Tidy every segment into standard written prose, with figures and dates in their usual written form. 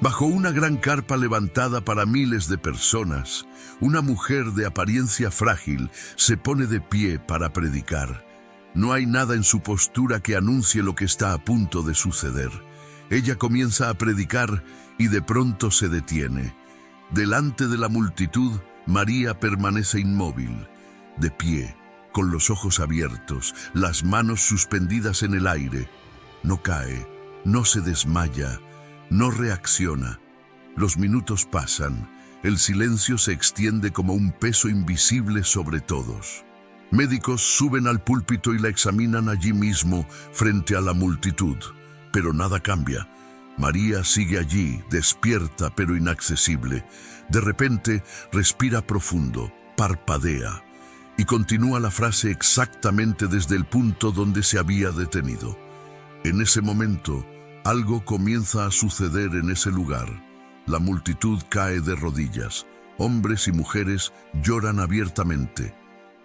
Bajo una gran carpa levantada para miles de personas, una mujer de apariencia frágil se pone de pie para predicar. No hay nada en su postura que anuncie lo que está a punto de suceder. Ella comienza a predicar y de pronto se detiene. Delante de la multitud, María permanece inmóvil, de pie, con los ojos abiertos, las manos suspendidas en el aire. No cae, no se desmaya, no reacciona. Los minutos pasan, el silencio se extiende como un peso invisible sobre todos. Médicos suben al púlpito y la examinan allí mismo, frente a la multitud, pero nada cambia. María sigue allí, despierta pero inaccesible. De repente, respira profundo, parpadea, y continúa la frase exactamente desde el punto donde se había detenido. En ese momento, algo comienza a suceder en ese lugar. La multitud cae de rodillas. Hombres y mujeres lloran abiertamente.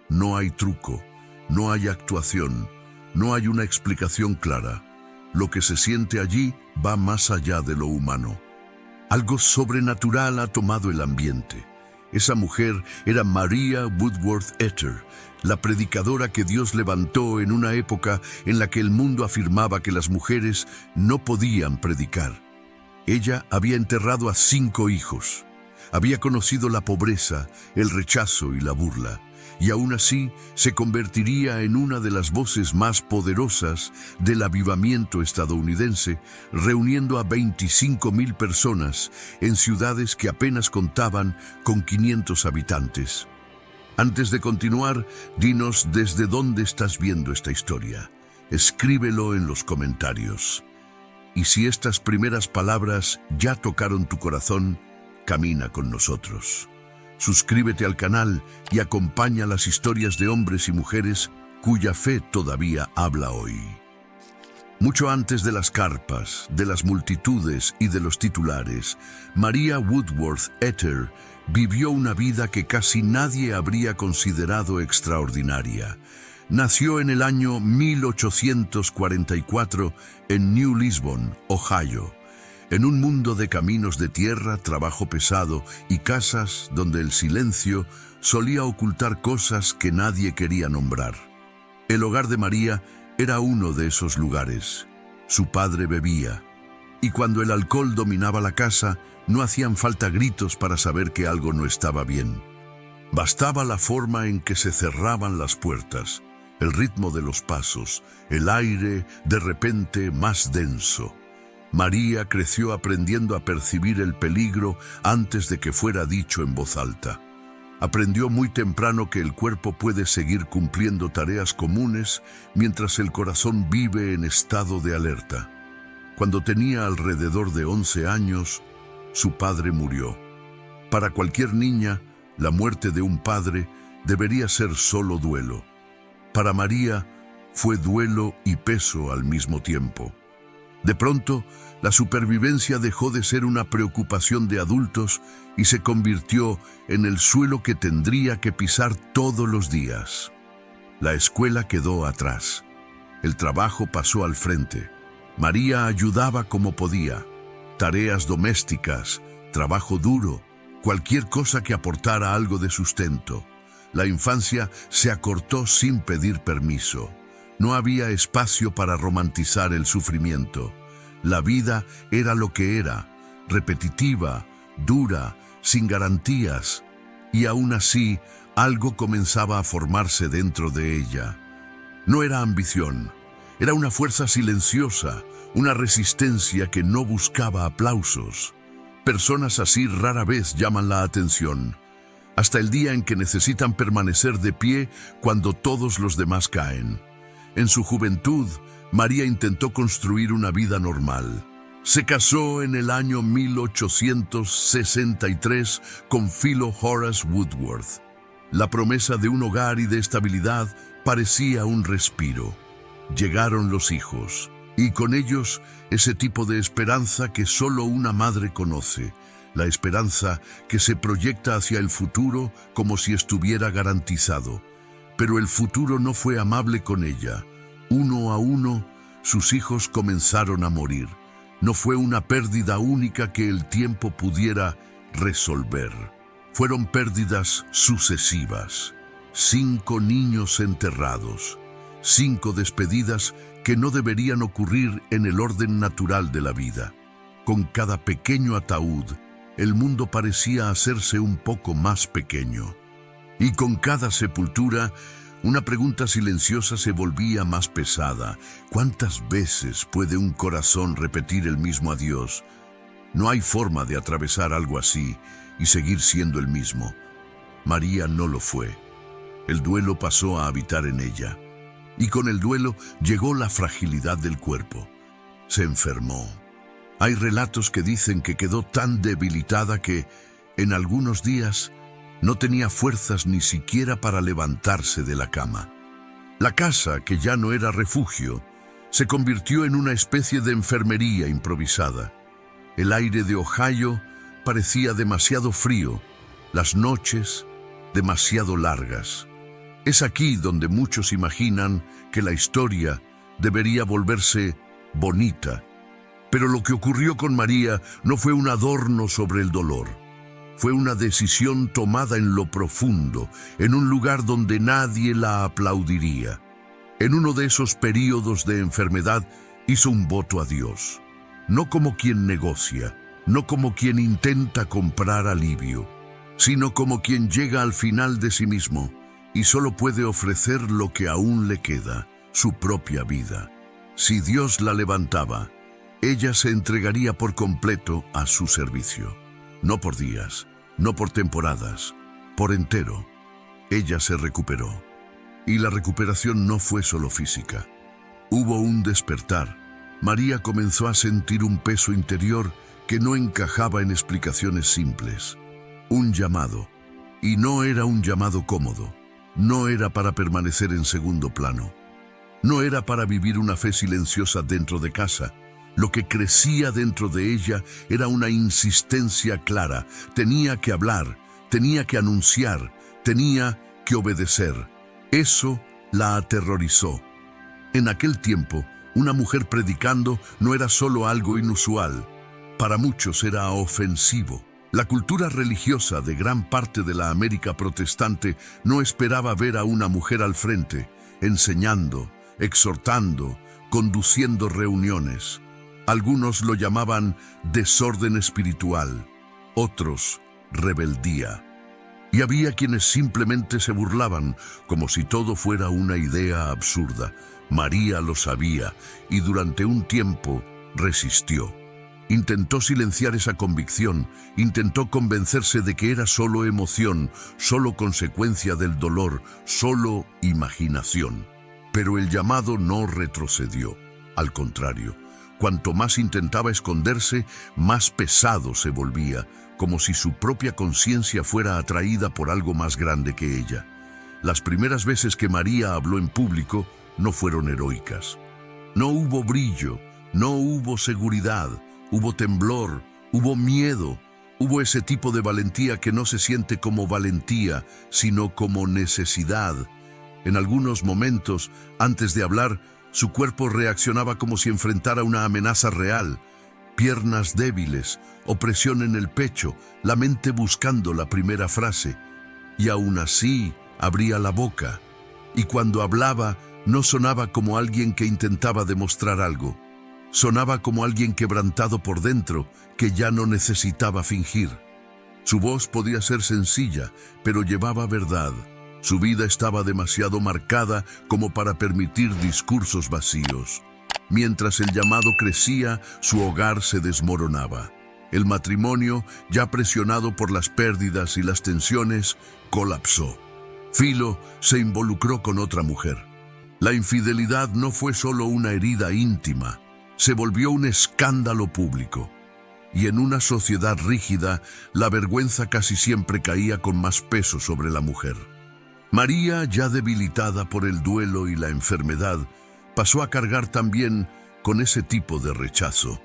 No hay truco, no hay actuación, no hay una explicación clara. Lo que se siente allí va más allá de lo humano. Algo sobrenatural ha tomado el ambiente. Esa mujer era María Woodworth Etter, la predicadora que Dios levantó en una época en la que el mundo afirmaba que las mujeres no podían predicar. Ella había enterrado a 5 hijos. Había conocido la pobreza, el rechazo y la burla. Y aún así se convertiría en una de las voces más poderosas del avivamiento estadounidense, reuniendo a 25,000 personas en ciudades que apenas contaban con 500 habitantes. Antes de continuar, dinos desde dónde estás viendo esta historia. Escríbelo en los comentarios. Y si estas primeras palabras ya tocaron tu corazón, camina con nosotros. Suscríbete al canal y acompaña las historias de hombres y mujeres cuya fe todavía habla hoy. Mucho antes de las carpas, de las multitudes y de los titulares, María Woodworth Etter vivió una vida que casi nadie habría considerado extraordinaria. Nació en el año 1844 en New Lisbon, Ohio. En un mundo de caminos de tierra, trabajo pesado y casas donde el silencio solía ocultar cosas que nadie quería nombrar. El hogar de María era uno de esos lugares. Su padre bebía, y cuando el alcohol dominaba la casa, no hacían falta gritos para saber que algo no estaba bien. Bastaba la forma en que se cerraban las puertas, el ritmo de los pasos, el aire de repente más denso. María creció aprendiendo a percibir el peligro antes de que fuera dicho en voz alta. Aprendió muy temprano que el cuerpo puede seguir cumpliendo tareas comunes mientras el corazón vive en estado de alerta. Cuando tenía alrededor de 11 años, su padre murió. Para cualquier niña, la muerte de un padre debería ser solo duelo. Para María, fue duelo y peso al mismo tiempo. De pronto, la supervivencia dejó de ser una preocupación de adultos y se convirtió en el suelo que tendría que pisar todos los días. La escuela quedó atrás. El trabajo pasó al frente. María ayudaba como podía. Tareas domésticas, trabajo duro, cualquier cosa que aportara algo de sustento. La infancia se acortó sin pedir permiso. No había espacio para romantizar el sufrimiento. La vida era lo que era, repetitiva, dura, sin garantías, y aún así algo comenzaba a formarse dentro de ella. No era ambición, era una fuerza silenciosa, una resistencia que no buscaba aplausos. Personas así rara vez llaman la atención, hasta el día en que necesitan permanecer de pie cuando todos los demás caen. En su juventud, María intentó construir una vida normal. Se casó en el año 1863 con Philo Horace Woodworth. La promesa de un hogar y de estabilidad parecía un respiro. Llegaron los hijos, y con ellos ese tipo de esperanza que solo una madre conoce, la esperanza que se proyecta hacia el futuro como si estuviera garantizado. Pero el futuro no fue amable con ella. Uno a uno, sus hijos comenzaron a morir. No fue una pérdida única que el tiempo pudiera resolver. Fueron pérdidas sucesivas. 5 niños enterrados, 5 despedidas que no deberían ocurrir en el orden natural de la vida. Con cada pequeño ataúd, el mundo parecía hacerse un poco más pequeño. Y con cada sepultura, una pregunta silenciosa se volvía más pesada. ¿Cuántas veces puede un corazón repetir el mismo adiós? No hay forma de atravesar algo así y seguir siendo el mismo. María no lo fue. El duelo pasó a habitar en ella. Y con el duelo llegó la fragilidad del cuerpo. Se enfermó. Hay relatos que dicen que quedó tan debilitada que, en algunos días, no tenía fuerzas ni siquiera para levantarse de la cama. La casa, que ya no era refugio, se convirtió en una especie de enfermería improvisada. El aire de Ohio parecía demasiado frío, las noches demasiado largas. Es aquí donde muchos imaginan que la historia debería volverse bonita. Pero lo que ocurrió con María no fue un adorno sobre el dolor. Fue una decisión tomada en lo profundo, en un lugar donde nadie la aplaudiría. En uno de esos períodos de enfermedad hizo un voto a Dios. No como quien negocia, no como quien intenta comprar alivio, sino como quien llega al final de sí mismo y solo puede ofrecer lo que aún le queda, su propia vida. Si Dios la levantaba, ella se entregaría por completo a su servicio. No por días, no por temporadas, por entero. Ella se recuperó. Y la recuperación no fue solo física. Hubo un despertar. María comenzó a sentir un peso interior que no encajaba en explicaciones simples. Un llamado. Y no era un llamado cómodo. No era para permanecer en segundo plano. No era para vivir una fe silenciosa dentro de casa. Lo que crecía dentro de ella era una insistencia clara. Tenía que hablar, tenía que anunciar, tenía que obedecer. Eso la aterrorizó. En aquel tiempo, una mujer predicando no era solo algo inusual. Para muchos era ofensivo. La cultura religiosa de gran parte de la América protestante no esperaba ver a una mujer al frente, enseñando, exhortando, conduciendo reuniones. Algunos lo llamaban desorden espiritual, otros rebeldía. Y había quienes simplemente se burlaban, como si todo fuera una idea absurda. María lo sabía y durante un tiempo resistió. Intentó silenciar esa convicción, intentó convencerse de que era solo emoción, solo consecuencia del dolor, solo imaginación. Pero el llamado no retrocedió. Al contrario, cuanto más intentaba esconderse, más pesado se volvía, como si su propia conciencia fuera atraída por algo más grande que ella. Las primeras veces que María habló en público no fueron heroicas. No hubo brillo, no hubo seguridad. Hubo temblor, hubo miedo, hubo ese tipo de valentía que no se siente como valentía, sino como necesidad. En algunos momentos, antes de hablar, su cuerpo reaccionaba como si enfrentara una amenaza real. Piernas débiles, opresión en el pecho, la mente buscando la primera frase. Y aún así, abría la boca. Y cuando hablaba, no sonaba como alguien que intentaba demostrar algo. Sonaba como alguien quebrantado por dentro, que ya no necesitaba fingir. Su voz podía ser sencilla, pero llevaba verdad. Su vida estaba demasiado marcada como para permitir discursos vacíos. Mientras el llamado crecía, su hogar se desmoronaba. El matrimonio, ya presionado por las pérdidas y las tensiones, colapsó. Filo se involucró con otra mujer. La infidelidad no fue solo una herida íntima, se volvió un escándalo público. Y en una sociedad rígida, la vergüenza casi siempre caía con más peso sobre la mujer. María, ya debilitada por el duelo y la enfermedad, pasó a cargar también con ese tipo de rechazo.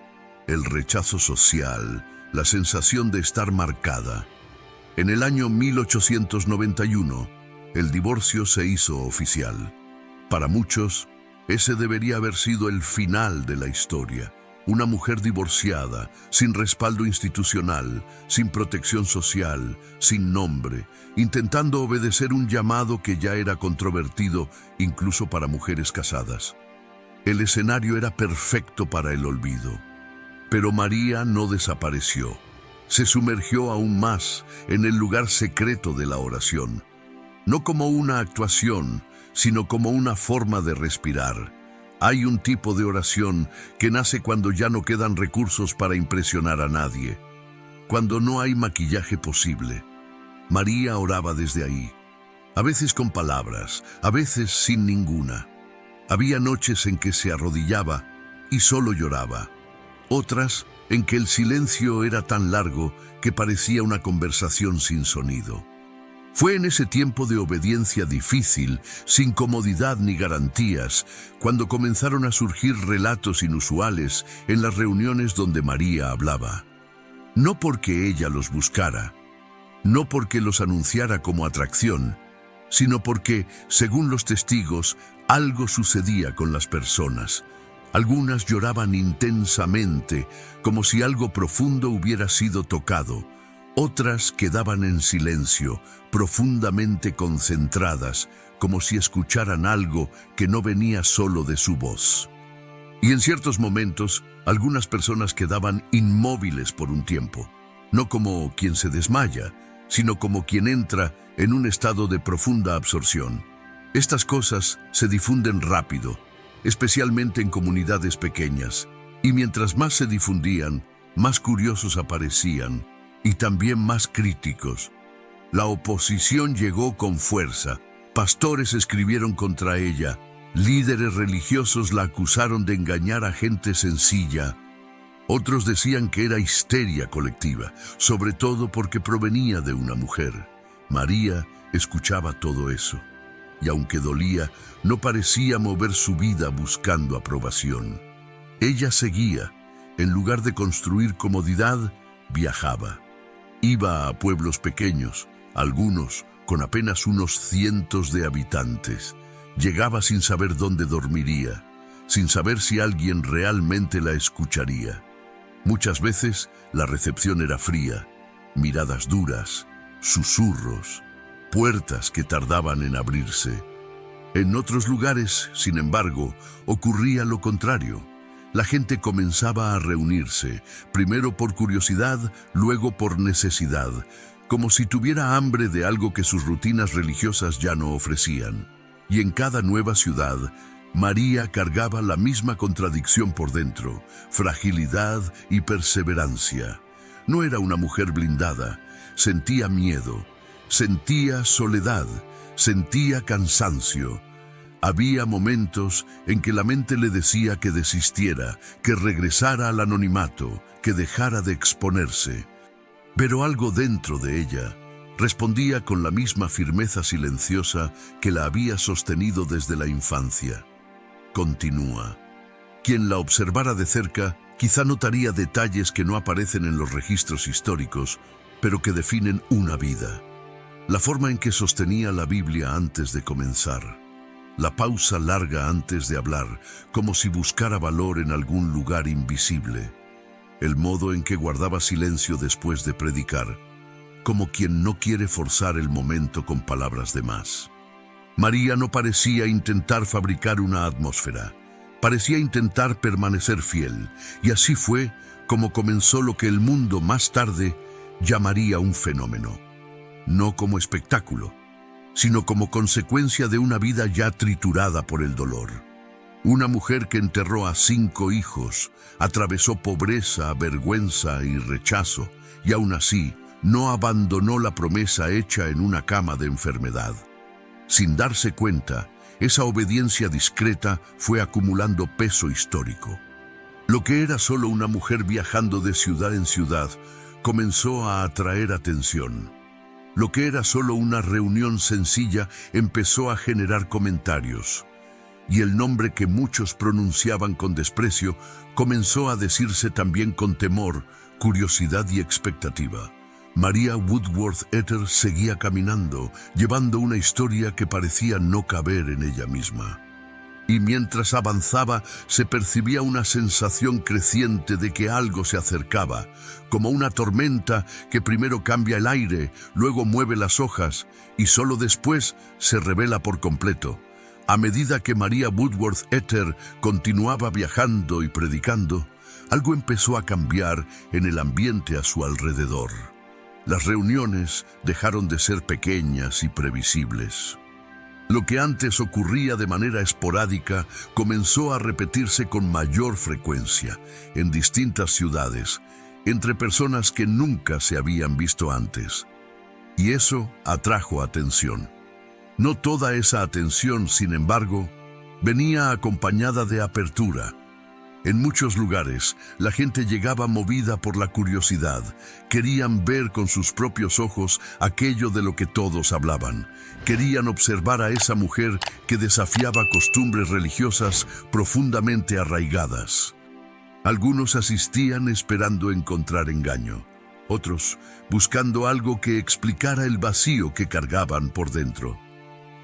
El rechazo social, la sensación de estar marcada. En el año 1891, el divorcio se hizo oficial. Para muchos, ese debería haber sido el final de la historia. una mujer divorciada, sin respaldo institucional, sin protección social, sin nombre, intentando obedecer un llamado que ya era controvertido incluso para mujeres casadas. El escenario era perfecto para el olvido. Pero María no desapareció. Se sumergió aún más en el lugar secreto de la oración, no como una actuación, sino como una forma de respirar. Hay un tipo de oración que nace cuando ya no quedan recursos para impresionar a nadie, cuando no hay maquillaje posible. María oraba desde ahí, a veces con palabras, a veces sin ninguna. Había noches en que se arrodillaba y solo lloraba, otras en que el silencio era tan largo que parecía una conversación sin sonido. Fue en ese tiempo de obediencia difícil, sin comodidad ni garantías, cuando comenzaron a surgir relatos inusuales en las reuniones donde María hablaba. No porque ella los buscara, no porque los anunciara como atracción, sino porque, según los testigos, algo sucedía con las personas. Algunas lloraban intensamente, como si algo profundo hubiera sido tocado. Otras quedaban en silencio, profundamente concentradas, como si escucharan algo que no venía solo de su voz. Y en ciertos momentos, algunas personas quedaban inmóviles por un tiempo, no como quien se desmaya, sino como quien entra en un estado de profunda absorción. Estas cosas se difunden rápido, especialmente en comunidades pequeñas, y mientras más se difundían, más curiosos aparecían, y también más críticos. La oposición llegó con fuerza. Pastores escribieron contra ella. Líderes religiosos la acusaron de engañar a gente sencilla. Otros decían que era histeria colectiva, sobre todo porque provenía de una mujer. María escuchaba todo eso, y aunque dolía, no parecía mover su vida buscando aprobación. Ella seguía. En lugar de construir comodidad, viajaba. Iba a pueblos pequeños, algunos con apenas unos cientos de habitantes. Llegaba sin saber dónde dormiría, sin saber si alguien realmente la escucharía. Muchas veces la recepción era fría, miradas duras, susurros, puertas que tardaban en abrirse. En otros lugares, sin embargo, ocurría lo contrario. La gente comenzaba a reunirse, primero por curiosidad, luego por necesidad, como si tuviera hambre de algo que sus rutinas religiosas ya no ofrecían. Y en cada nueva ciudad, María cargaba la misma contradicción por dentro, fragilidad y perseverancia. No era una mujer blindada, sentía miedo, sentía soledad, sentía cansancio. Había momentos en que la mente le decía que desistiera, que regresara al anonimato, que dejara de exponerse. Pero algo dentro de ella respondía con la misma firmeza silenciosa que la había sostenido desde la infancia. Continúa. Quien la observara de cerca quizá notaría detalles que no aparecen en los registros históricos, pero que definen una vida. La forma en que sostenía la Biblia antes de comenzar. La pausa larga antes de hablar, como si buscara valor en algún lugar invisible. El modo en que guardaba silencio después de predicar, como quien no quiere forzar el momento con palabras de más. María no parecía intentar fabricar una atmósfera, parecía intentar permanecer fiel, y así fue como comenzó lo que el mundo más tarde llamaría un fenómeno. No como espectáculo, sino como consecuencia de una vida ya triturada por el dolor. Una mujer que enterró a 5 hijos, atravesó pobreza, vergüenza y rechazo, y aún así no abandonó la promesa hecha en una cama de enfermedad. Sin darse cuenta, esa obediencia discreta fue acumulando peso histórico. Lo que era solo una mujer viajando de ciudad en ciudad comenzó a atraer atención. Lo que era solo una reunión sencilla empezó a generar comentarios, y el nombre que muchos pronunciaban con desprecio comenzó a decirse también con temor, curiosidad y expectativa. María Woodworth Etter seguía caminando, llevando una historia que parecía no caber en ella misma. Y mientras avanzaba, se percibía una sensación creciente de que algo se acercaba, como una tormenta que primero cambia el aire, luego mueve las hojas y solo después se revela por completo. A medida que María Woodworth Etter continuaba viajando y predicando, algo empezó a cambiar en el ambiente a su alrededor. Las reuniones dejaron de ser pequeñas y previsibles. Lo que antes ocurría de manera esporádica comenzó a repetirse con mayor frecuencia en distintas ciudades, entre personas que nunca se habían visto antes. Y eso atrajo atención. No toda esa atención, sin embargo, venía acompañada de apertura. En muchos lugares, la gente llegaba movida por la curiosidad. Querían ver con sus propios ojos aquello de lo que todos hablaban. Querían observar a esa mujer que desafiaba costumbres religiosas profundamente arraigadas. Algunos asistían esperando encontrar engaño. Otros buscando algo que explicara el vacío que cargaban por dentro.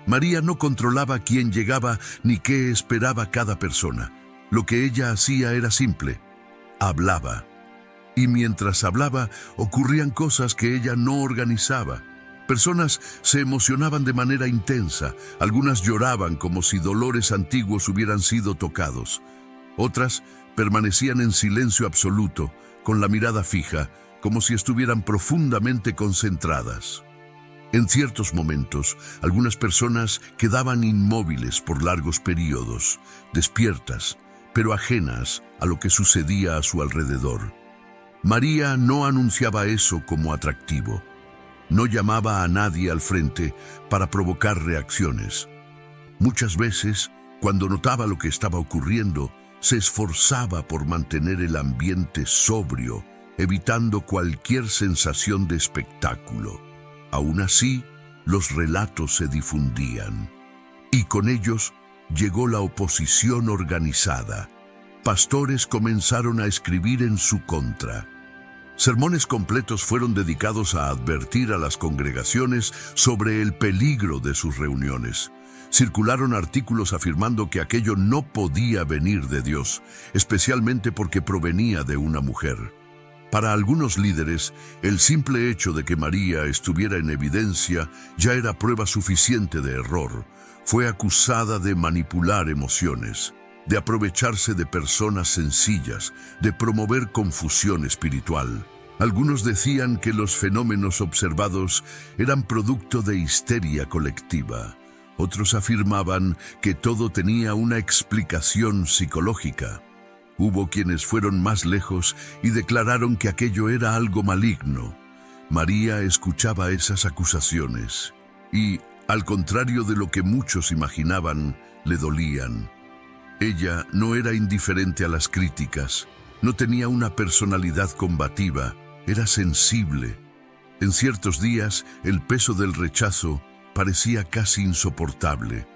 María no controlaba quién llegaba ni qué esperaba cada persona. Lo que ella hacía era simple: hablaba. Y mientras hablaba, ocurrían cosas que ella no organizaba. Personas se emocionaban de manera intensa, algunas lloraban como si dolores antiguos hubieran sido tocados. Otras permanecían en silencio absoluto, con la mirada fija, como si estuvieran profundamente concentradas. En ciertos momentos, algunas personas quedaban inmóviles por largos periodos, despiertas, pero ajenas a lo que sucedía a su alrededor. María no anunciaba eso como atractivo. No llamaba a nadie al frente para provocar reacciones. Muchas veces, cuando notaba lo que estaba ocurriendo, se esforzaba por mantener el ambiente sobrio, evitando cualquier sensación de espectáculo. Aún así, los relatos se difundían. Y con ellos llegó la oposición organizada. Pastores comenzaron a escribir en su contra. Sermones completos fueron dedicados a advertir a las congregaciones sobre el peligro de sus reuniones. Circularon artículos afirmando que aquello no podía venir de Dios, especialmente porque provenía de una mujer. Para algunos líderes, el simple hecho de que María estuviera en evidencia ya era prueba suficiente de error. Fue acusada de manipular emociones, de aprovecharse de personas sencillas, de promover confusión espiritual. Algunos decían que los fenómenos observados eran producto de histeria colectiva. Otros afirmaban que todo tenía una explicación psicológica. Hubo quienes fueron más lejos y declararon que aquello era algo maligno. María escuchaba esas acusaciones y, al contrario de lo que muchos imaginaban, le dolían. Ella no era indiferente a las críticas, no tenía una personalidad combativa, era sensible. En ciertos días, el peso del rechazo parecía casi insoportable.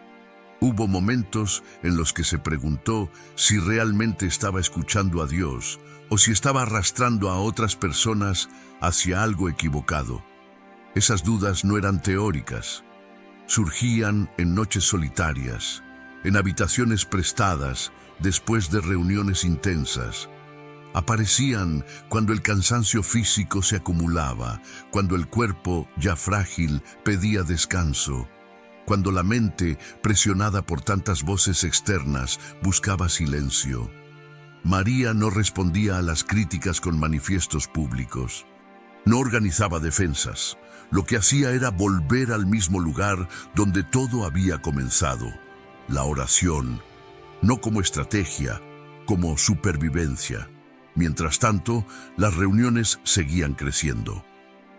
Hubo momentos en los que se preguntó si realmente estaba escuchando a Dios o si estaba arrastrando a otras personas hacia algo equivocado. Esas dudas no eran teóricas. Surgían en noches solitarias, en habitaciones prestadas, después de reuniones intensas. Aparecían cuando el cansancio físico se acumulaba, cuando el cuerpo, ya frágil, pedía descanso, cuando la mente, presionada por tantas voces externas, buscaba silencio. María no respondía a las críticas con manifiestos públicos. No organizaba defensas. Lo que hacía era volver al mismo lugar donde todo había comenzado: la oración, no como estrategia, como supervivencia. Mientras tanto, las reuniones seguían creciendo.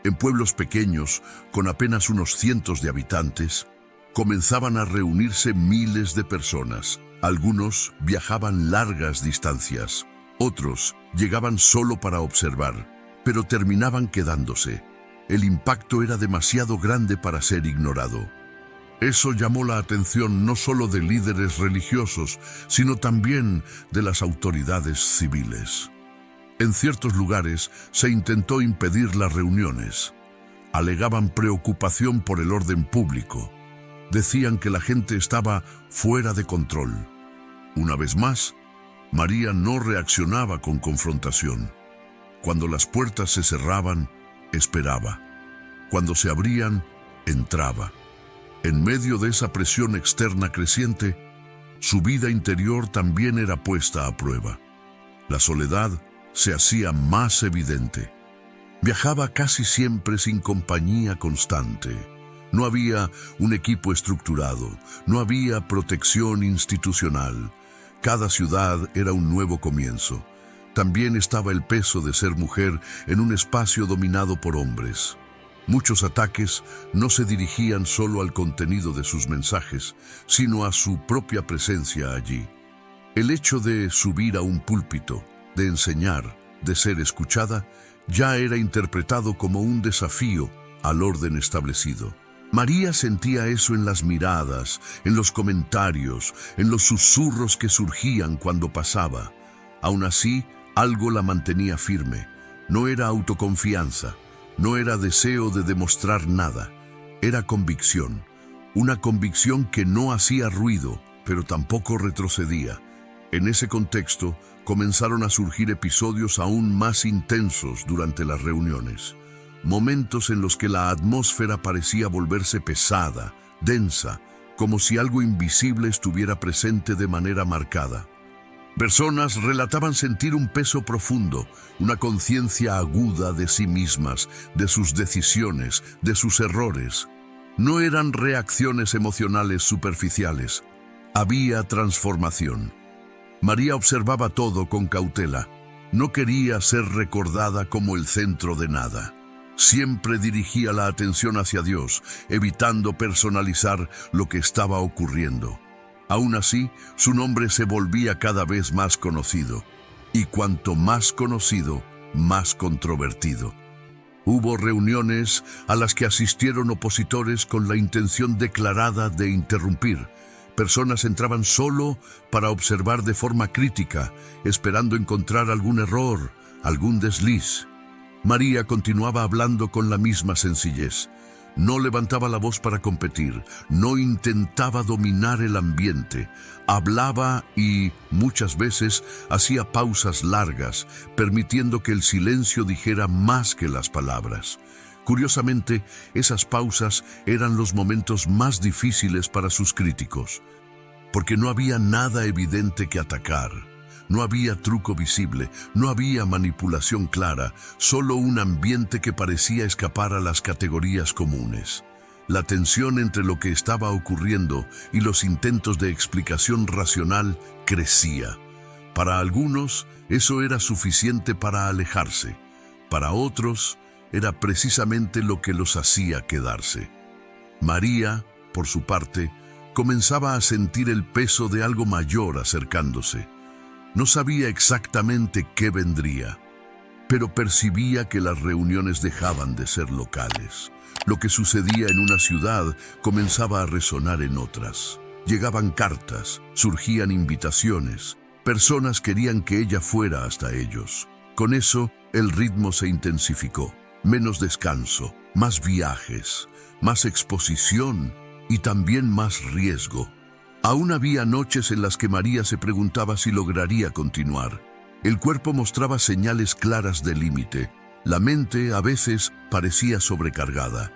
En pueblos pequeños, con apenas unos cientos de habitantes, comenzaban a reunirse miles de personas. Algunos viajaban largas distancias, otros llegaban solo para observar, pero terminaban quedándose. El impacto era demasiado grande para ser ignorado. Eso llamó la atención no solo de líderes religiosos, sino también de las autoridades civiles. En ciertos lugares se intentó impedir las reuniones. Alegaban preocupación por el orden público. Decían que la gente estaba fuera de control. Una vez más, María no reaccionaba con confrontación. Cuando las puertas se cerraban, esperaba. Cuando se abrían, entraba. En medio de esa presión externa creciente, su vida interior también era puesta a prueba. La soledad se hacía más evidente. Viajaba casi siempre sin compañía constante. No había un equipo estructurado, no había protección institucional. Cada ciudad era un nuevo comienzo. También estaba el peso de ser mujer en un espacio dominado por hombres. Muchos ataques no se dirigían solo al contenido de sus mensajes, sino a su propia presencia allí. El hecho de subir a un púlpito, de enseñar, de ser escuchada, ya era interpretado como un desafío al orden establecido. María sentía eso en las miradas, en los comentarios, en los susurros que surgían cuando pasaba. Aún así, algo la mantenía firme. No era autoconfianza, no era deseo de demostrar nada, era convicción. Una convicción que no hacía ruido, pero tampoco retrocedía. En ese contexto, comenzaron a surgir episodios aún más intensos durante las reuniones. Momentos en los que la atmósfera parecía volverse pesada, densa, como si algo invisible estuviera presente de manera marcada. Personas relataban sentir un peso profundo, una conciencia aguda de sí mismas, de sus decisiones, de sus errores. No eran reacciones emocionales superficiales. Había transformación. María observaba todo con cautela. No quería ser recordada como el centro de nada. Siempre dirigía la atención hacia Dios, evitando personalizar lo que estaba ocurriendo. Aún así, su nombre se volvía cada vez más conocido, y cuanto más conocido, más controvertido. Hubo reuniones a las que asistieron opositores con la intención declarada de interrumpir. Personas entraban solo para observar de forma crítica, esperando encontrar algún error, algún desliz. María continuaba hablando con la misma sencillez. No levantaba la voz para competir, no intentaba dominar el ambiente. Hablaba y, muchas veces, hacía pausas largas, permitiendo que el silencio dijera más que las palabras. Curiosamente, esas pausas eran los momentos más difíciles para sus críticos, porque no había nada evidente que atacar. No había truco visible, no había manipulación clara, solo un ambiente que parecía escapar a las categorías comunes. La tensión entre lo que estaba ocurriendo y los intentos de explicación racional crecía. Para algunos, eso era suficiente para alejarse. Para otros, era precisamente lo que los hacía quedarse. María, por su parte, comenzaba a sentir el peso de algo mayor acercándose. No sabía exactamente qué vendría, pero percibía que las reuniones dejaban de ser locales. Lo que sucedía en una ciudad comenzaba a resonar en otras. Llegaban cartas, surgían invitaciones. Personas querían que ella fuera hasta ellos. Con eso, el ritmo se intensificó. Menos descanso, más viajes, más exposición y también más riesgo. Aún había noches en las que María se preguntaba si lograría continuar. El cuerpo mostraba señales claras de límite. La mente a veces parecía sobrecargada.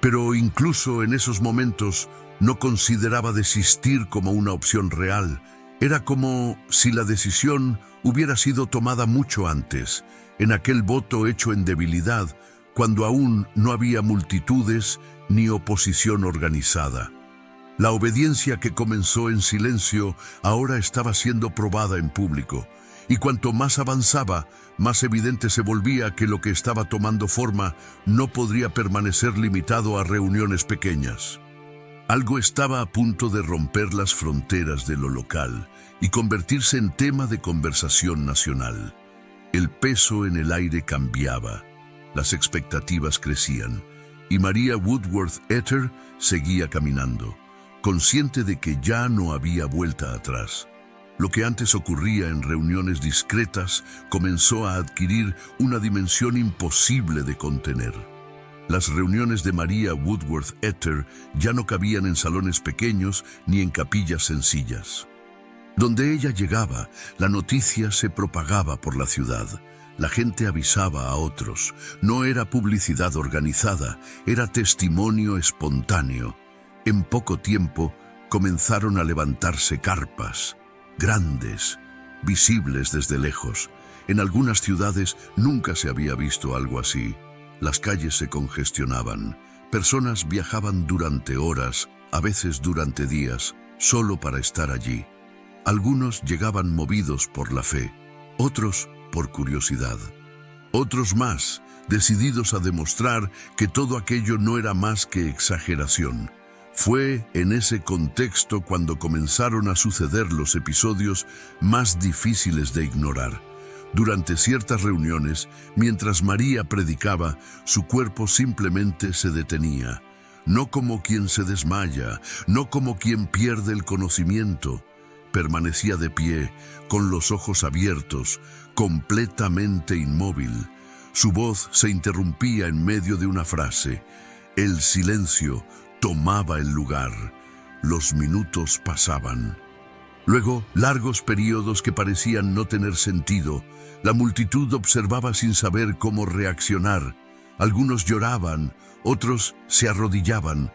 Pero incluso en esos momentos no consideraba desistir como una opción real. Era como si la decisión hubiera sido tomada mucho antes, en aquel voto hecho en debilidad, cuando aún no había multitudes ni oposición organizada. La obediencia que comenzó en silencio ahora estaba siendo probada en público, y cuanto más avanzaba, más evidente se volvía que lo que estaba tomando forma no podría permanecer limitado a reuniones pequeñas. Algo estaba a punto de romper las fronteras de lo local y convertirse en tema de conversación nacional. El peso en el aire cambiaba, las expectativas crecían, y María Woodworth Etter seguía caminando, consciente de que ya no había vuelta atrás. Lo que antes ocurría en reuniones discretas comenzó a adquirir una dimensión imposible de contener. Las reuniones de María Woodworth Etter ya no cabían en salones pequeños ni en capillas sencillas. Donde ella llegaba, la noticia se propagaba por la ciudad. La gente avisaba a otros. No era publicidad organizada, era testimonio espontáneo. En poco tiempo comenzaron a levantarse carpas, grandes, visibles desde lejos. En algunas ciudades nunca se había visto algo así. Las calles se congestionaban. Personas viajaban durante horas, a veces durante días, solo para estar allí. Algunos llegaban movidos por la fe, otros por curiosidad. Otros más, decididos a demostrar que todo aquello no era más que exageración. Fue en ese contexto cuando comenzaron a suceder los episodios más difíciles de ignorar. Durante ciertas reuniones, mientras María predicaba, su cuerpo simplemente se detenía. No como quien se desmaya, no como quien pierde el conocimiento. Permanecía de pie, con los ojos abiertos, completamente inmóvil. Su voz se interrumpía en medio de una frase. El silencio tomaba el lugar. Los minutos pasaban. Luego, largos periodos que parecían no tener sentido. La multitud observaba sin saber cómo reaccionar. Algunos lloraban, otros se arrodillaban.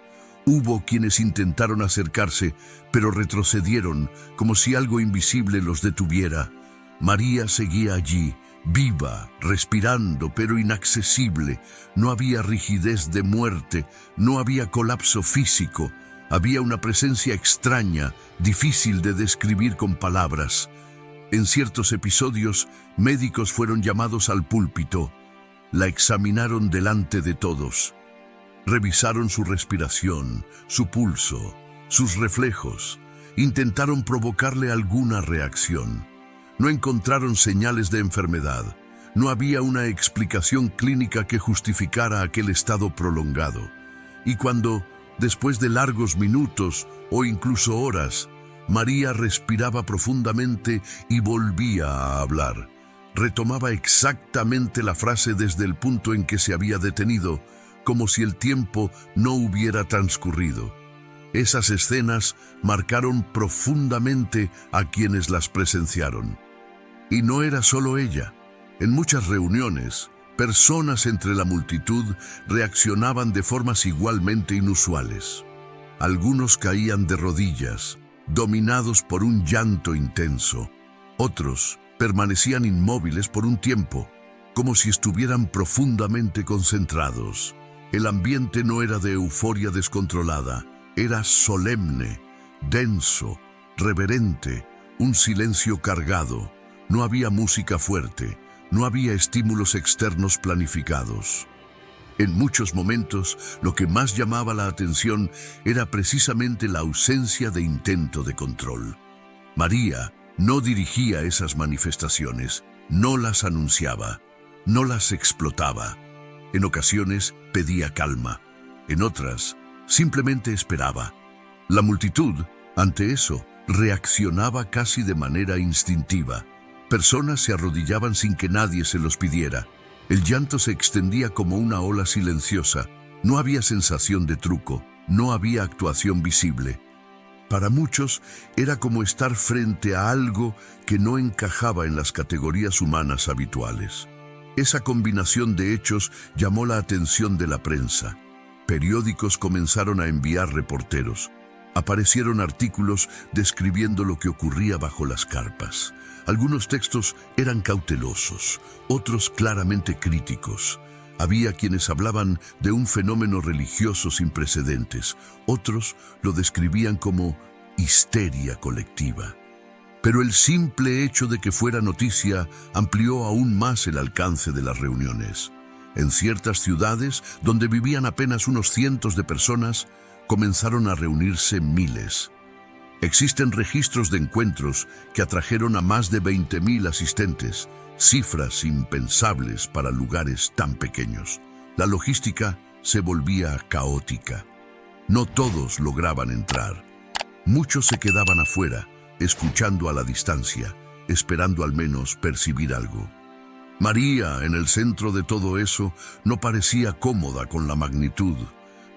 Hubo quienes intentaron acercarse, pero retrocedieron, como si algo invisible los detuviera. María seguía allí, viva, respirando, pero inaccesible. No había rigidez de muerte, no había colapso físico. Había una presencia extraña, difícil de describir con palabras. En ciertos episodios, médicos fueron llamados al púlpito. La examinaron delante de todos. Revisaron su respiración, su pulso, sus reflejos. Intentaron provocarle alguna reacción. No encontraron señales de enfermedad. No había una explicación clínica que justificara aquel estado prolongado. Y cuando, después de largos minutos o incluso horas, María respiraba profundamente y volvía a hablar, retomaba exactamente la frase desde el punto en que se había detenido, como si el tiempo no hubiera transcurrido. Esas escenas marcaron profundamente a quienes las presenciaron. Y no era solo ella. En muchas reuniones, personas entre la multitud reaccionaban de formas igualmente inusuales. Algunos caían de rodillas, dominados por un llanto intenso. Otros permanecían inmóviles por un tiempo, como si estuvieran profundamente concentrados. El ambiente no era de euforia descontrolada, era solemne, denso, reverente, un silencio cargado. No había música fuerte, no había estímulos externos planificados. En muchos momentos, lo que más llamaba la atención era precisamente la ausencia de intento de control. María no dirigía esas manifestaciones, no las anunciaba, no las explotaba. En ocasiones pedía calma, en otras simplemente esperaba. La multitud, ante eso, reaccionaba casi de manera instintiva. Personas se arrodillaban sin que nadie se los pidiera. El llanto se extendía como una ola silenciosa. No había sensación de truco, no había actuación visible. Para muchos era como estar frente a algo que no encajaba en las categorías humanas habituales. Esa combinación de hechos llamó la atención de la prensa. Periódicos comenzaron a enviar reporteros. Aparecieron artículos describiendo lo que ocurría bajo las carpas. Algunos textos eran cautelosos, otros claramente críticos. Había quienes hablaban de un fenómeno religioso sin precedentes, otros lo describían como histeria colectiva. Pero el simple hecho de que fuera noticia amplió aún más el alcance de las reuniones. En ciertas ciudades, donde vivían apenas unos cientos de personas, comenzaron a reunirse miles. Existen registros de encuentros que atrajeron a más de 20.000 asistentes, cifras impensables para lugares tan pequeños. La logística se volvía caótica. No todos lograban entrar. Muchos se quedaban afuera, escuchando a la distancia, esperando al menos percibir algo. María, en el centro de todo eso, no parecía cómoda con la magnitud.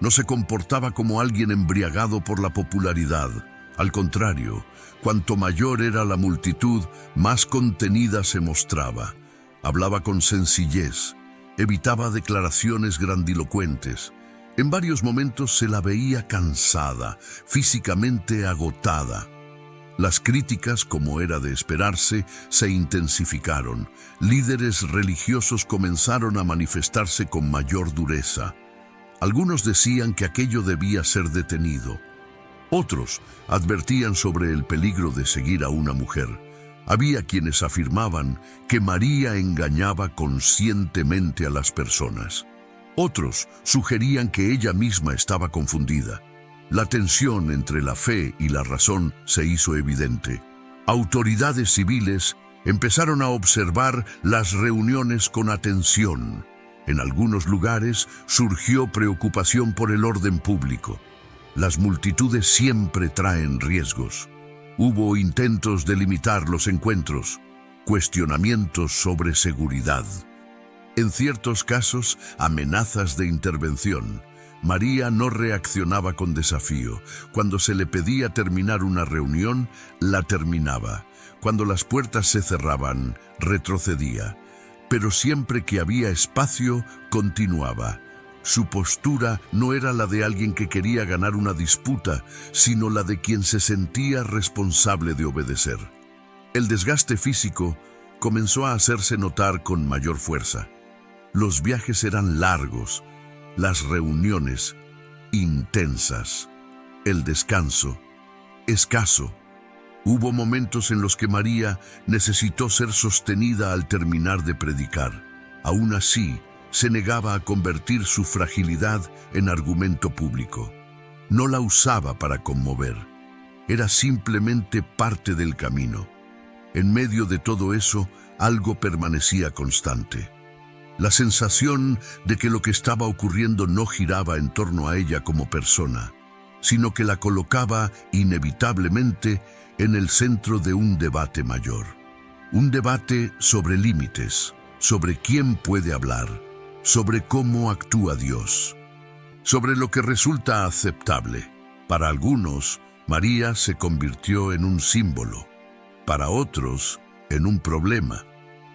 No se comportaba como alguien embriagado por la popularidad. Al contrario, cuanto mayor era la multitud, más contenida se mostraba. Hablaba con sencillez, evitaba declaraciones grandilocuentes. En varios momentos se la veía cansada, físicamente agotada. Las críticas, como era de esperarse, se intensificaron. Líderes religiosos comenzaron a manifestarse con mayor dureza. Algunos decían que aquello debía ser detenido. Otros advertían sobre el peligro de seguir a una mujer. Había quienes afirmaban que María engañaba conscientemente a las personas. Otros sugerían que ella misma estaba confundida. La tensión entre la fe y la razón se hizo evidente. Autoridades civiles empezaron a observar las reuniones con atención. En algunos lugares surgió preocupación por el orden público. Las multitudes siempre traen riesgos. Hubo intentos de limitar los encuentros, cuestionamientos sobre seguridad. En ciertos casos, amenazas de intervención. María no reaccionaba con desafío. Cuando se le pedía terminar una reunión, la terminaba. Cuando las puertas se cerraban, retrocedía. Pero siempre que había espacio, continuaba. Su postura no era la de alguien que quería ganar una disputa, sino la de quien se sentía responsable de obedecer. El desgaste físico comenzó a hacerse notar con mayor fuerza. Los viajes eran largos, las reuniones intensas, el descanso escaso. Hubo momentos en los que María necesitó ser sostenida al terminar de predicar. Aún así, se negaba a convertir su fragilidad en argumento público. No la usaba para conmover. Era simplemente parte del camino. En medio de todo eso, algo permanecía constante. La sensación de que lo que estaba ocurriendo no giraba en torno a ella como persona, sino que la colocaba inevitablemente en el centro de un debate mayor. Un debate sobre límites, sobre quién puede hablar, sobre cómo actúa Dios, sobre lo que resulta aceptable. Para algunos, María se convirtió en un símbolo, para otros, en un problema.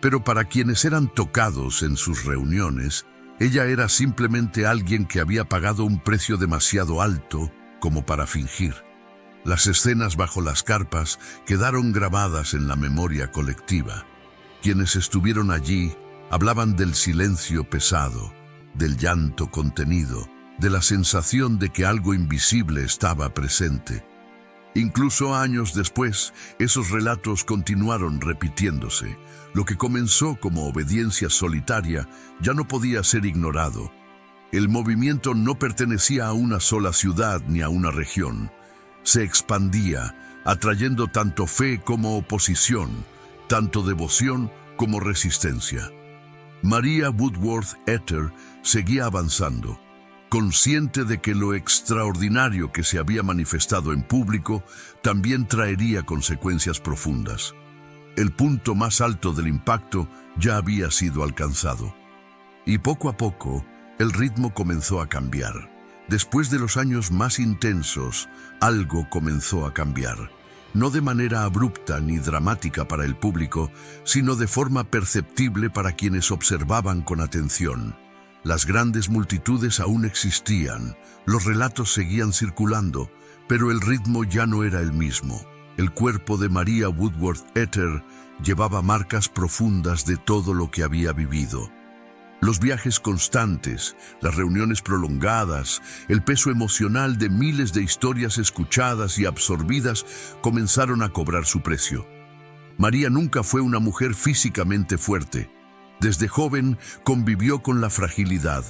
Pero para quienes eran tocados en sus reuniones, ella era simplemente alguien que había pagado un precio demasiado alto como para fingir. Las escenas bajo las carpas quedaron grabadas en la memoria colectiva. Quienes estuvieron allí hablaban del silencio pesado, del llanto contenido, de la sensación de que algo invisible estaba presente. Incluso años después, esos relatos continuaron repitiéndose. Lo que comenzó como obediencia solitaria ya no podía ser ignorado. El movimiento no pertenecía a una sola ciudad ni a una región. Se expandía, atrayendo tanto fe como oposición, tanto devoción como resistencia. María Woodworth Etter seguía avanzando, consciente de que lo extraordinario que se había manifestado en público también traería consecuencias profundas. El punto más alto del impacto ya había sido alcanzado. Y poco a poco, el ritmo comenzó a cambiar. Después de los años más intensos, algo comenzó a cambiar. No de manera abrupta ni dramática para el público, sino de forma perceptible para quienes observaban con atención. Las grandes multitudes aún existían, los relatos seguían circulando, pero el ritmo ya no era el mismo. El cuerpo de María Woodworth Etter llevaba marcas profundas de todo lo que había vivido. Los viajes constantes, las reuniones prolongadas, el peso emocional de miles de historias escuchadas y absorbidas comenzaron a cobrar su precio. María nunca fue una mujer físicamente fuerte. Desde joven convivió con la fragilidad.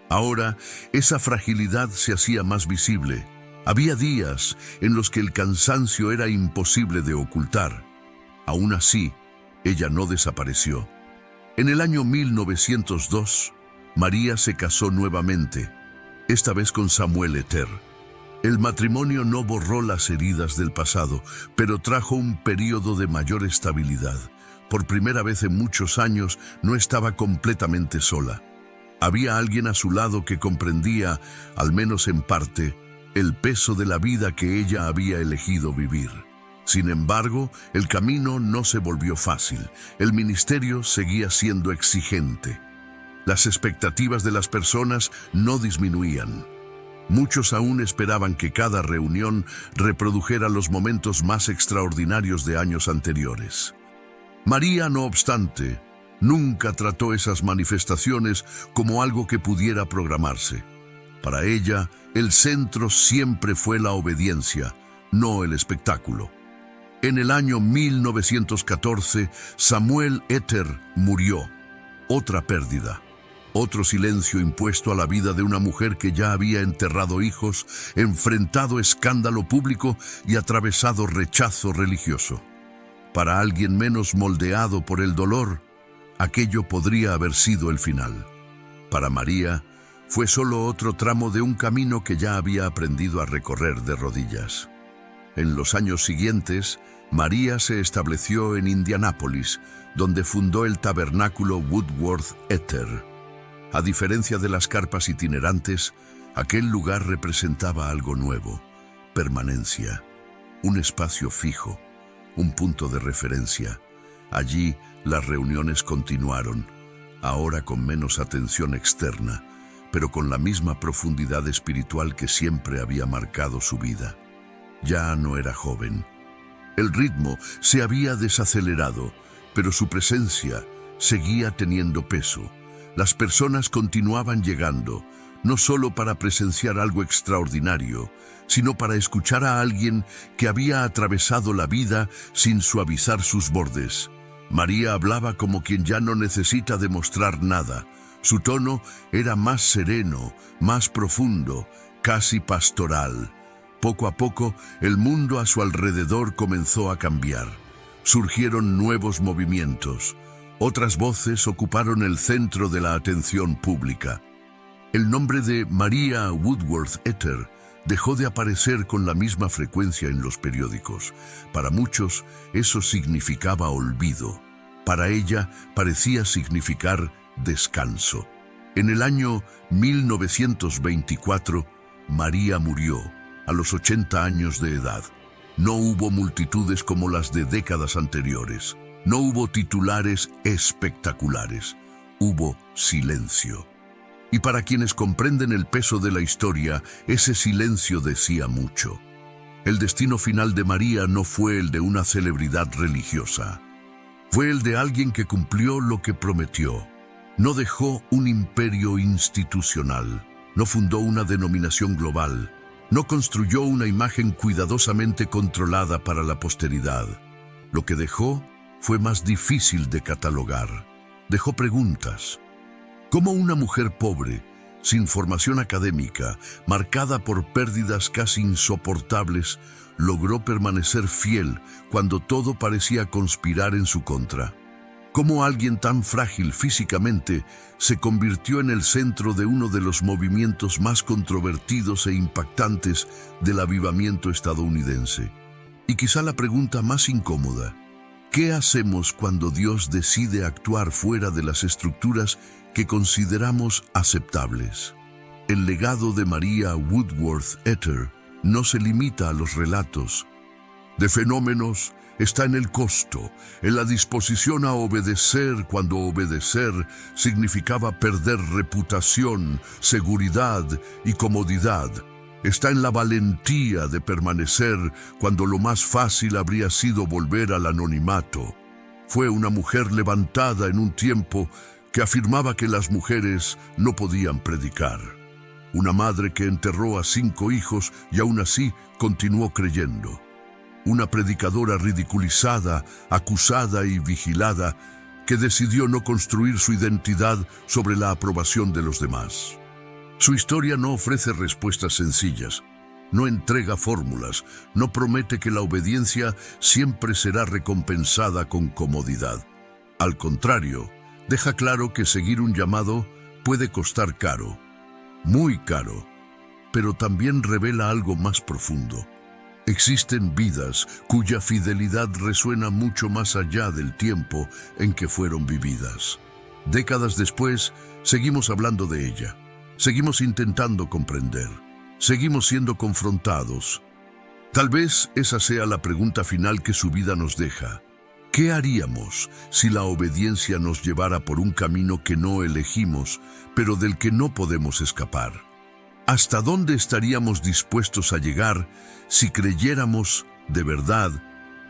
Ahora, esa fragilidad se hacía más visible. Había días en los que el cansancio era imposible de ocultar. Aún así, ella no desapareció. En el año 1902, María se casó nuevamente, esta vez con Samuel Etter. El matrimonio no borró las heridas del pasado, pero trajo un periodo de mayor estabilidad. Por primera vez en muchos años, no estaba completamente sola. Había alguien a su lado que comprendía, al menos en parte, el peso de la vida que ella había elegido vivir. Sin embargo, el camino no se volvió fácil. El ministerio seguía siendo exigente. Las expectativas de las personas no disminuían. Muchos aún esperaban que cada reunión reprodujera los momentos más extraordinarios de años anteriores. María, no obstante, nunca trató esas manifestaciones como algo que pudiera programarse. Para ella, el centro siempre fue la obediencia, no el espectáculo. En el año 1914, Samuel Ether murió. Otra pérdida. Otro silencio impuesto a la vida de una mujer que ya había enterrado hijos, enfrentado escándalo público y atravesado rechazo religioso. Para alguien menos moldeado por el dolor, aquello podría haber sido el final. Para María, fue solo otro tramo de un camino que ya había aprendido a recorrer de rodillas. En los años siguientes, María se estableció en Indianápolis, donde fundó el tabernáculo Woodworth Ether. A diferencia de las carpas itinerantes, aquel lugar representaba algo nuevo, permanencia, un espacio fijo, un punto de referencia. Allí las reuniones continuaron, ahora con menos atención externa, pero con la misma profundidad espiritual que siempre había marcado su vida. Ya no era joven. El ritmo se había desacelerado, pero su presencia seguía teniendo peso. Las personas continuaban llegando, no solo para presenciar algo extraordinario, sino para escuchar a alguien que había atravesado la vida sin suavizar sus bordes. María hablaba como quien ya no necesita demostrar nada. Su tono era más sereno, más profundo, casi pastoral. Poco a poco, el mundo a su alrededor comenzó a cambiar. Surgieron nuevos movimientos. Otras voces ocuparon el centro de la atención pública. El nombre de María Woodworth Ether dejó de aparecer con la misma frecuencia en los periódicos. Para muchos, eso significaba olvido. Para ella, parecía significar descanso. En el año 1924, María murió, a los 80 años de edad. No hubo multitudes como las de décadas anteriores. No hubo titulares espectaculares. Hubo silencio. Y para quienes comprenden el peso de la historia, ese silencio decía mucho. El destino final de María no fue el de una celebridad religiosa. Fue el de alguien que cumplió lo que prometió. No dejó un imperio institucional. No fundó una denominación global. No construyó una imagen cuidadosamente controlada para la posteridad. Lo que dejó fue más difícil de catalogar. Dejó preguntas. ¿Cómo una mujer pobre, sin formación académica, marcada por pérdidas casi insoportables, logró permanecer fiel cuando todo parecía conspirar en su contra? ¿Cómo alguien tan frágil físicamente se convirtió en el centro de uno de los movimientos más controvertidos e impactantes del avivamiento estadounidense? Y quizá la pregunta más incómoda: ¿qué hacemos cuando Dios decide actuar fuera de las estructuras que consideramos aceptables? El legado de María Woodworth Ether no se limita a los relatos de fenómenos. Está en el costo, en la disposición a obedecer cuando obedecer significaba perder reputación, seguridad y comodidad. Está en la valentía de permanecer cuando lo más fácil habría sido volver al anonimato. Fue una mujer levantada en un tiempo que afirmaba que las mujeres no podían predicar. Una madre que enterró a 5 hijos y aún así continuó creyendo. Una predicadora ridiculizada, acusada y vigilada, que decidió no construir su identidad sobre la aprobación de los demás. Su historia no ofrece respuestas sencillas, no entrega fórmulas, no promete que la obediencia siempre será recompensada con comodidad. Al contrario, deja claro que seguir un llamado puede costar caro, muy caro, pero también revela algo más profundo. Existen vidas cuya fidelidad resuena mucho más allá del tiempo en que fueron vividas. Décadas después, seguimos hablando de ella. Seguimos intentando comprender. seguimos siendo confrontados. Tal vez esa sea la pregunta final que su vida nos deja. ¿Qué haríamos si la obediencia nos llevara por un camino que no elegimos, pero del que no podemos escapar? ¿Hasta dónde estaríamos dispuestos a llegar si creyéramos de verdad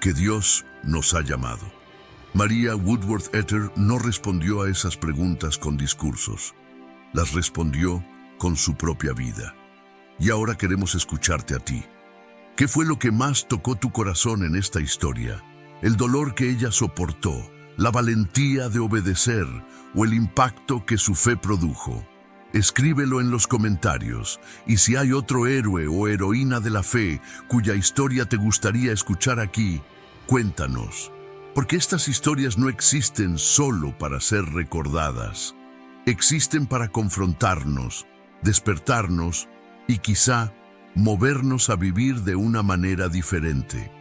que Dios nos ha llamado? María Woodworth Etter no respondió a esas preguntas con discursos. Las respondió con su propia vida. Y ahora queremos escucharte a ti. ¿Qué fue lo que más tocó tu corazón en esta historia? ¿El dolor que ella soportó, la valentía de obedecer o el impacto que su fe produjo? Escríbelo en los comentarios, y si hay otro héroe o heroína de la fe cuya historia te gustaría escuchar aquí, cuéntanos. Porque estas historias no existen solo para ser recordadas. Existen para confrontarnos, despertarnos y quizá movernos a vivir de una manera diferente.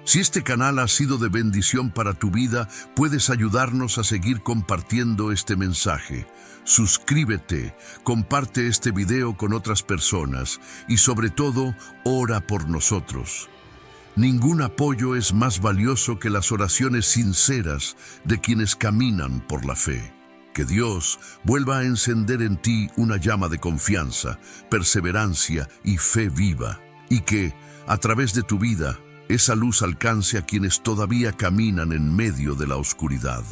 Si este canal ha sido de bendición para tu vida, puedes ayudarnos a seguir compartiendo este mensaje. Suscríbete, comparte este video con otras personas y sobre todo, ora por nosotros. Ningún apoyo es más valioso que las oraciones sinceras de quienes caminan por la fe. Que Dios vuelva a encender en ti una llama de confianza, perseverancia y fe viva, y que, a través de tu vida, esa luz alcance a quienes todavía caminan en medio de la oscuridad.